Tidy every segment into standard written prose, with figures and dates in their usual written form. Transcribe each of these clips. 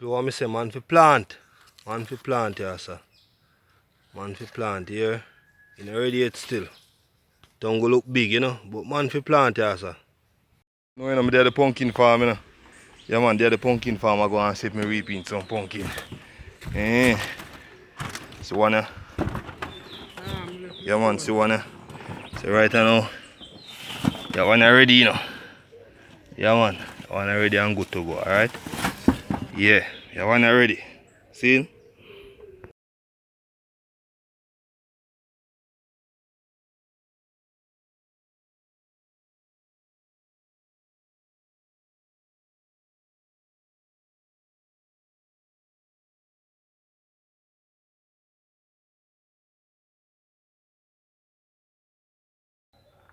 You want me say man for plant? Man for plant here, sir. Man for plant here. You know ready yet still. Don't go look big, you know. But man for plant here, sir. No, you know, me there the pumpkin farm, you know. Yeah man, there the pumpkin farm. I go and see if me reaping some pumpkin. See one here. Yeah man, see one here. So right now, that one already, you know. Yeah man, that one already and good to go, alright? Yeah, that one already. See?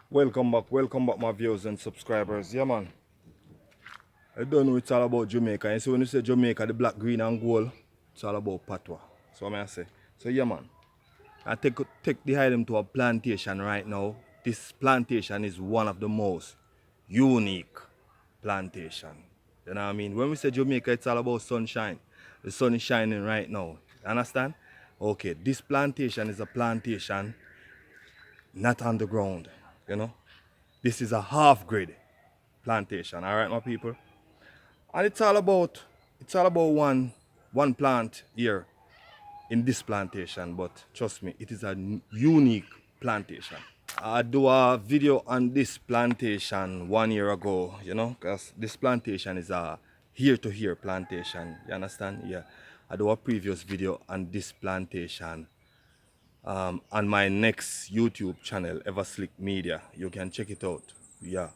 Welcome back my viewers and subscribers. Yeah man. I don't know it's all about Jamaica. And so when you say Jamaica, the black, green and gold, it's all about patois. So I say. So yeah man. I take the item to a plantation right now. This plantation is one of the most unique plantation. You know what I mean? When we say Jamaica, it's all about sunshine. The sun is shining right now. You understand? Okay, this plantation is a plantation not underground. You know? This is a half-grid plantation, alright my people? And it's all about one plant here in this plantation, but trust me, it is a unique plantation. I do a video on this plantation 1 year ago, you know, because this plantation is a here-to-here plantation, you understand? Yeah, I do a previous video on this plantation on my next YouTube channel, Everslick Media. You can check it out, yeah.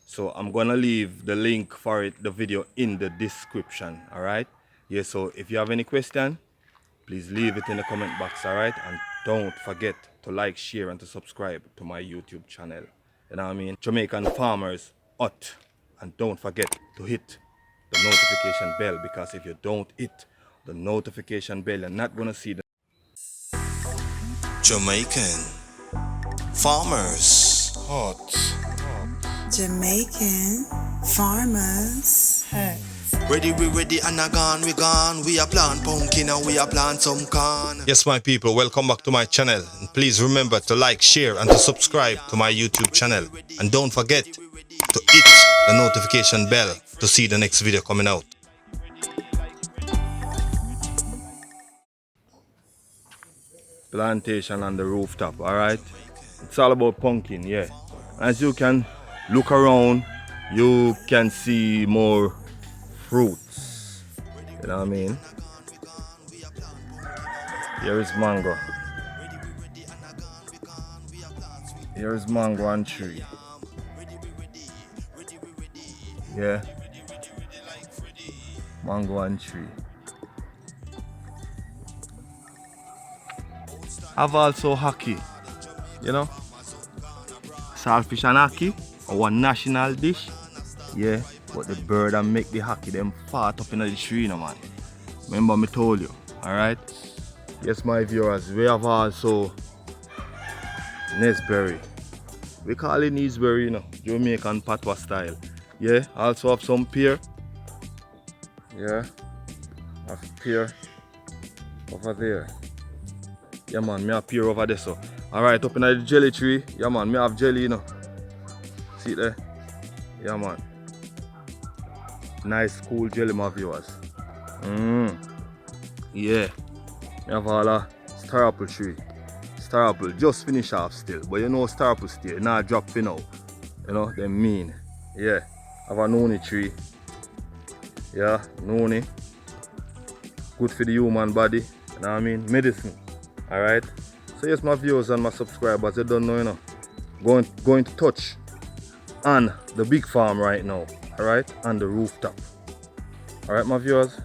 So I'm gonna leave the link for it, the video, in the description, all right? Yeah, so if you have any question, please leave it in the comment box, all right? And don't forget to like, share, and to subscribe to my YouTube channel. You know what I mean? Jamaican Farmers Hut. And don't forget to hit the notification bell, because if you don't hit the notification bell, you're not gonna see the Jamaican Farmers Hut. Jamaican Farmers Hut. Ready, we ready, and we gone. We are plant pumpkin and we are plant some corn. Yes, my people, welcome back to my channel. And please remember to like, share, and to subscribe to my YouTube channel. And don't forget to hit the notification bell to see the next video coming out. Plantation on the rooftop, alright? It's all about pumpkin, yeah. As you can look around, you can see more fruits. You know what I mean? Here is mango. Here is mango and tree. Yeah. Mango and tree. I've also hockey. You know? Saltfish and hockey, our national dish. Yeah. But the bird and make the hockey them fart up in the tree, no man. Remember me told you, alright? Yes, my viewers, we have also Nesberry. We call it Nesberry, you know, Jamaican patois style. Yeah, also have some pear. Yeah, have pear over there. Yeah man, me have pear over there so. Alright, up in the jelly tree. Yeah man, me have jelly, you know. See it there? Yeah man. Nice cool jelly, my viewers. Yeah. We have all a star apple tree. Star apple just finish off still. But you know star apple still not drop for now. You know, they mean. Yeah. Have a noni tree. Yeah, noni. Good for the human body. You know what I mean? Medicine. Alright. So yes, my viewers and my subscribers, you don't know, you know. Going to touch on the big farm right now. Alright, on the rooftop. Alright my viewers,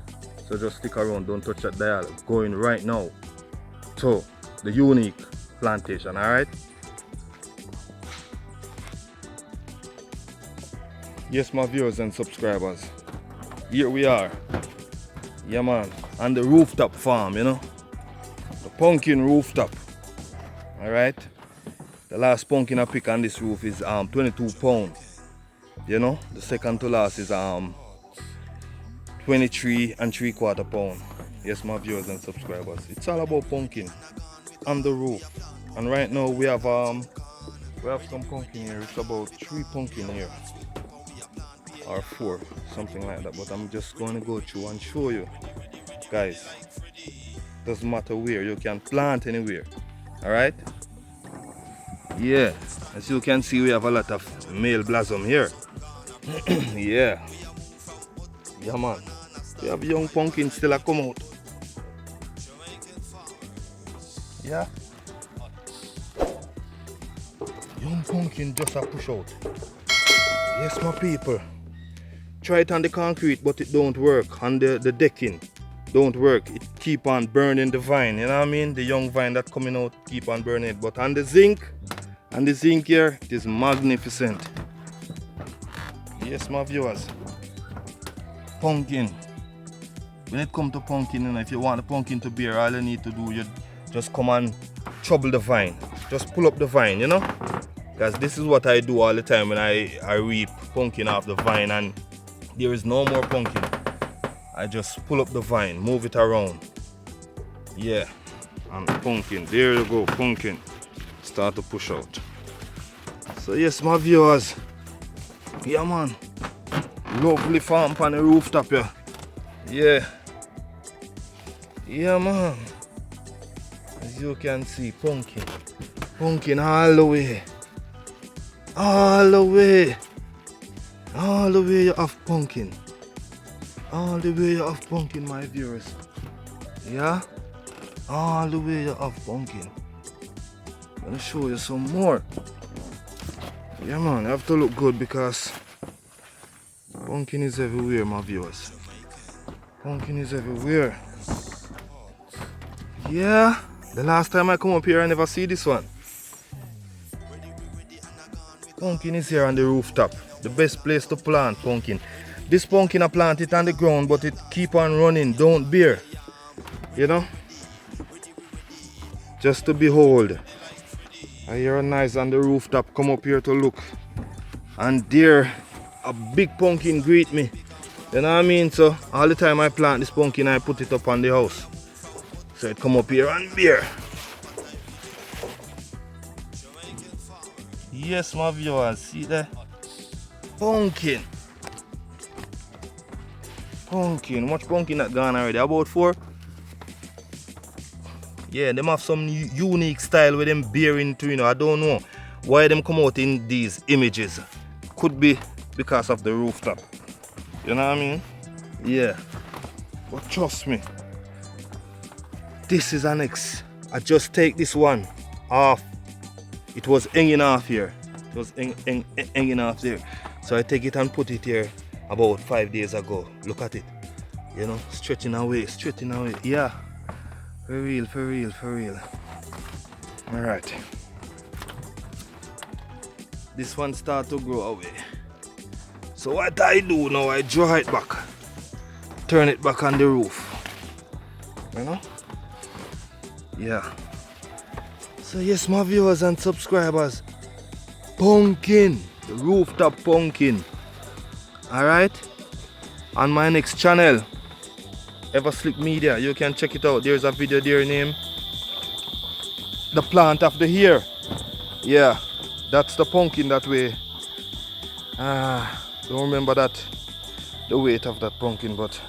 so just stick around, don't touch that dial. Going right now to the unique plantation, alright? Yes my viewers and subscribers, here we are. Yeah man, on the rooftop farm, you know. The pumpkin rooftop. Alright? The last pumpkin I pick on this roof is 22 pounds. You know, the second to last is 23 and 3/4 pound. Yes, my viewers and subscribers. It's all about pumpkin on the roof. And right now we have some pumpkin here. It's about 3 pumpkin here. Or 4, something like that. But I'm just going to go through and show you. Guys, doesn't matter where, you can plant anywhere. Alright? Yeah. As you can see, we have a lot of male blossom here. Yeah. Yeah, man. We have young pumpkin still a come out. Yeah. Young pumpkin just a push out. Yes, my people. Try it on the concrete, but it don't work. On the decking, don't work. It keep on burning the vine. You know what I mean? The young vine that coming out keep on burning it. But on the zinc here, it is magnificent. Yes, my viewers. Pumpkin. When it comes to pumpkin, you know, if you want the pumpkin to bear, all you need to do, you just come and trouble the vine. Just pull up the vine, you know? Because this is what I do all the time when I reap pumpkin off the vine and there is no more pumpkin. I just pull up the vine, move it around. Yeah, and pumpkin, there you go, pumpkin. Start to push out. So yes, my viewers. Yeah, man. Lovely farm on the rooftop here. Yeah. Yeah, man. As you can see, pumpkin. Pumpkin all the way. All the way. All the way you have pumpkin. All the way you have pumpkin, my viewers. Yeah? All the way you have pumpkin. I'm gonna show you some more. Yeah, man, you have to look good because pumpkin is everywhere, my viewers. Pumpkin is everywhere. Yeah, the last time I come up here, I never see this one. Pumpkin is here on the rooftop. The best place to plant pumpkin. This pumpkin I plant it on the ground, but it keep on running, don't bear. You know? Just to behold. I hear a noise on the rooftop, come up here to look. And there, a big pumpkin greet me. You know what I mean? So, all the time I plant this pumpkin, I put it up on the house. So it come up here and bear. Yes, my viewers, see there? Pumpkin. Pumpkin. Much pumpkin that gone already? About 4? Yeah, them have some unique style with them bearing too, you know. I don't know why them come out in these images. Could be because of the rooftop. You know what I mean? Yeah. But trust me, this is an X. I just take this one off. It was hanging off here. It was hanging off there. So I take it and put it here about 5 days ago. Look at it. You know, stretching away, stretching away. Yeah. For real, for real, for real. Alright. This one start to grow away. So what I do now, I draw it back. Turn it back on the roof. You know? Yeah. So yes, my viewers and subscribers. Pumpkin. The rooftop pumpkin. Alright? On my next channel, Everslick Media, you can check it out. There's a video there named The Plant of the Year. Yeah, that's the pumpkin that way. Don't remember the weight of that pumpkin, but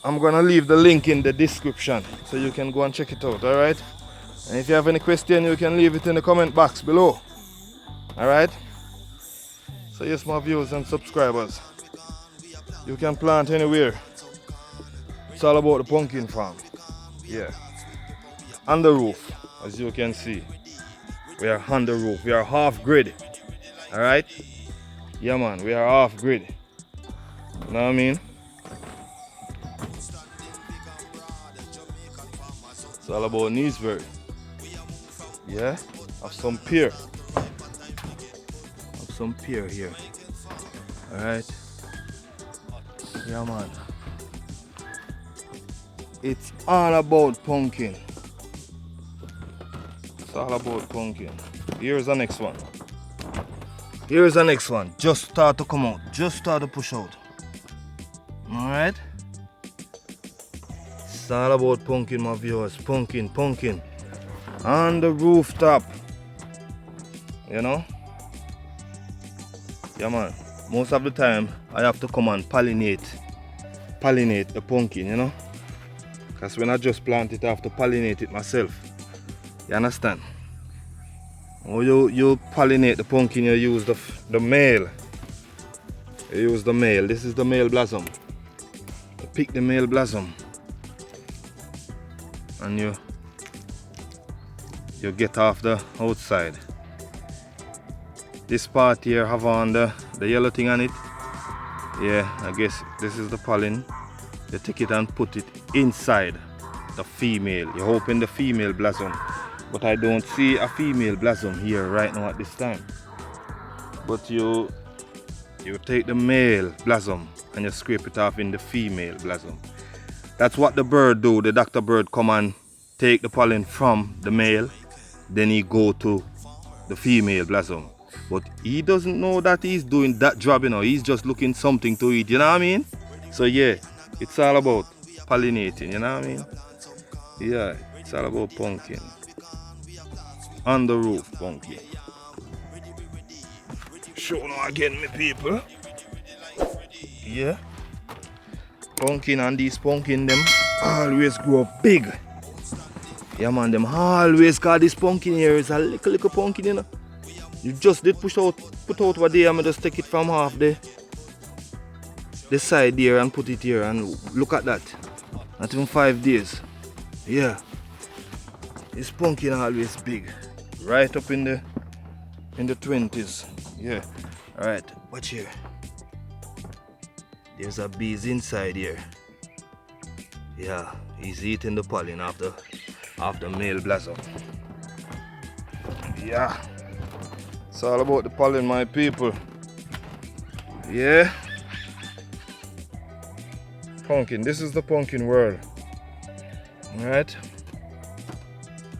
I'm gonna leave the link in the description so you can go and check it out. Alright? And if you have any question, you can leave it in the comment box below. Alright? So yes, my viewers and subscribers, you can plant anywhere. It's all about the pumpkin farm. Yeah. On the roof, as you can see. We are on the roof. We are half grid. Alright? Yeah, man, we are half grid. You know what I mean? It's all about Neesbury. Yeah? Have some pear. Have some pear here. Alright? Yeah, man. It's all about pumpkin. It's all about pumpkin. Here's the next one. Here's the next one. Just start to come out. Just start to push out. Alright? It's all about pumpkin, my viewers. Pumpkin. On the rooftop. You know? Yeah, man. Most of the time, I have to come and pollinate the pumpkin, you know? Because when I just plant it, I have to pollinate it myself. You understand? When you pollinate the pumpkin, you use the male. You use the male. This is the male blossom. You pick the male blossom. And you get off the outside. This part here have on the yellow thing on it. Yeah, I guess this is the pollen. You take it and put it inside the female. You open the female blossom. But I don't see a female blossom here right now at this time. But you take the male blossom and you scrape it off in the female blossom. That's what the bird do. The doctor bird come and take the pollen from the male. Then he go to the female blossom. But he doesn't know that he's doing that job, you know. He's just looking something to eat, you know what I mean? So yeah, it's all about pollinating, you know what I mean? Yeah, it's all about pumpkin. On the roof, pumpkin. Show now again, me people. Yeah. Pumpkin, and these pumpkin them always grow up big. Yeah, man, them always got this pumpkin here. It's a little pumpkin, you know. You just did put out what there, and just take it from half the side there and put it here, and look at that. Not even 5 days. Yeah. This pumpkin always big. Right up in the 20s. Yeah. Alright, watch here. There's a bees inside here. Yeah, he's eating the pollen of the male blossom. Yeah. It's all about the pollen, my people. Yeah. Pumpkin. This is the pumpkin world. Alright?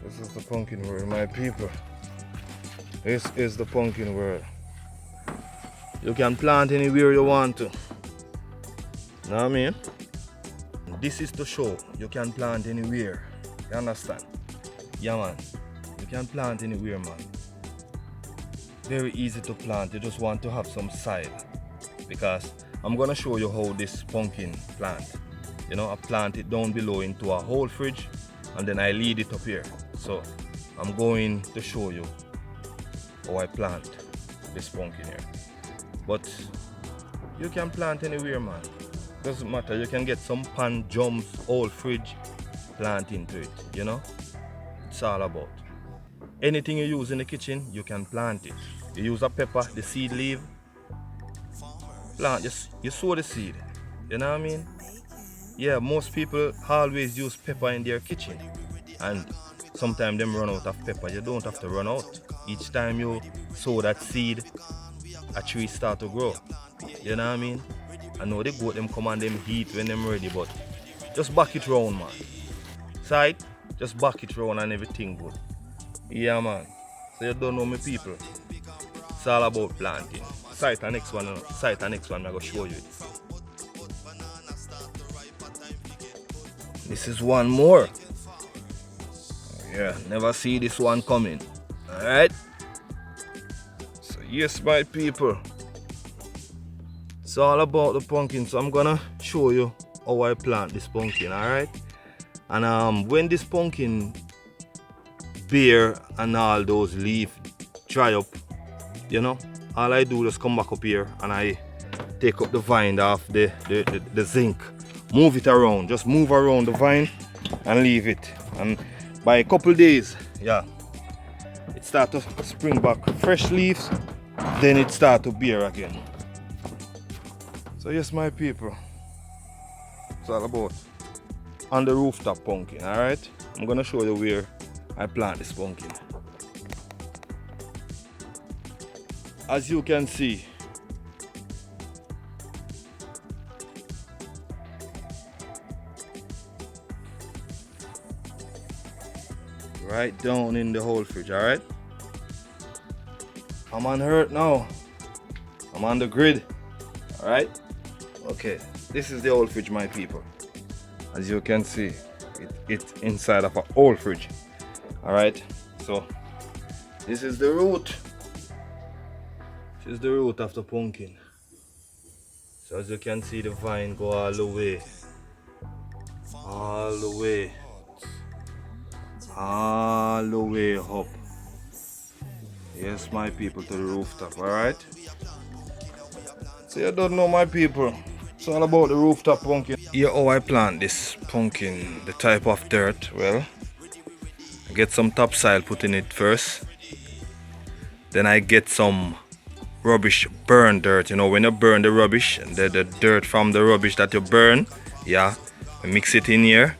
This is the pumpkin world, my people. This is the pumpkin world. You can plant anywhere you want to. Know what I mean? This is to show you can plant anywhere. You understand? Yeah, man. You can plant anywhere, man. Very easy to plant. You just want to have some soil. Because I'm gonna show you how this pumpkin plant. You know, I plant it down below into a whole fridge, and then I lead it up here. So I'm going to show you how I plant this pumpkin here. But you can plant anywhere, man. Doesn't matter. You can get some pan, drums, old fridge, plant into it. You know, it's all about anything you use in the kitchen. You can plant it. You use a pepper, the seed leaf, plant. You sow the seed. You know what I mean? Yeah, most people always use pepper in their kitchen, and sometimes them run out of pepper. You don't have to run out. Each time you sow that seed, a tree start to grow. You know what I mean? I know the goat them come and them eat when them ready, but just back it round, man. Side, just back it round and everything good. Yeah, man. So you don't know me, people. It's all about planting. Sight the next one, sight the next one, I'm gonna show you it. This is one more. Yeah, never see this one coming. Alright? So yes, my people. It's all about the pumpkin, so I'm gonna show you how I plant this pumpkin, alright? And when this pumpkin bear and all those leaves dry up, you know, all I do is come back up here and I take up the vine off the zinc, move it around, just move around the vine and leave it. And by a couple days, yeah, it start to spring back fresh leaves, then it start to bear again. So yes, my people, it's all about on the rooftop pumpkin. Alright, I'm gonna show you where I plant this pumpkin. As you can see, right down in the whole fridge. Alright, I'm on earth now. I'm on the grid. Alright, okay, This is the old fridge, my people. As you can see, it's inside of an old fridge. Alright, so this is the root. This is the root of the pumpkin. So as you can see, the vine go all the way. All the way. All the way up. Yes, my people, to the rooftop, alright? So you don't know, my people. It's all about the rooftop pumpkin. Here how I plant this pumpkin, the type of dirt. Well, I get some topsoil put in it first. Then I get some rubbish burn dirt. You know, when you burn the rubbish, the dirt from the rubbish that you burn, yeah, I mix it in here.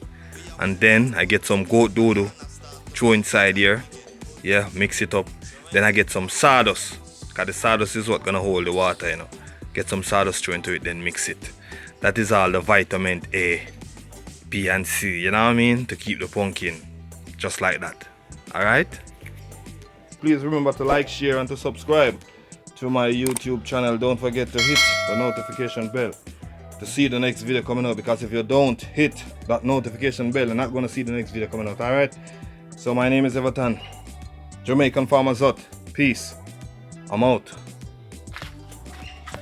And then I get some goat doodle, throw inside here. Yeah, mix it up. Then I get some sawdust, because the sawdust is what gonna hold the water, you know. Get some sawdust thrown into it, then mix it. That is all the vitamin A, B and C, you know what I mean? To keep the pumpkin just like that. Alright? Please remember to like, share and to subscribe to my YouTube channel. Don't forget to hit the notification bell to see the next video coming out, because if you don't hit that notification bell, you're not gonna see the next video coming out. Alright? So my name is Everton, Jamaican Farmers Hut. Peace. I'm out.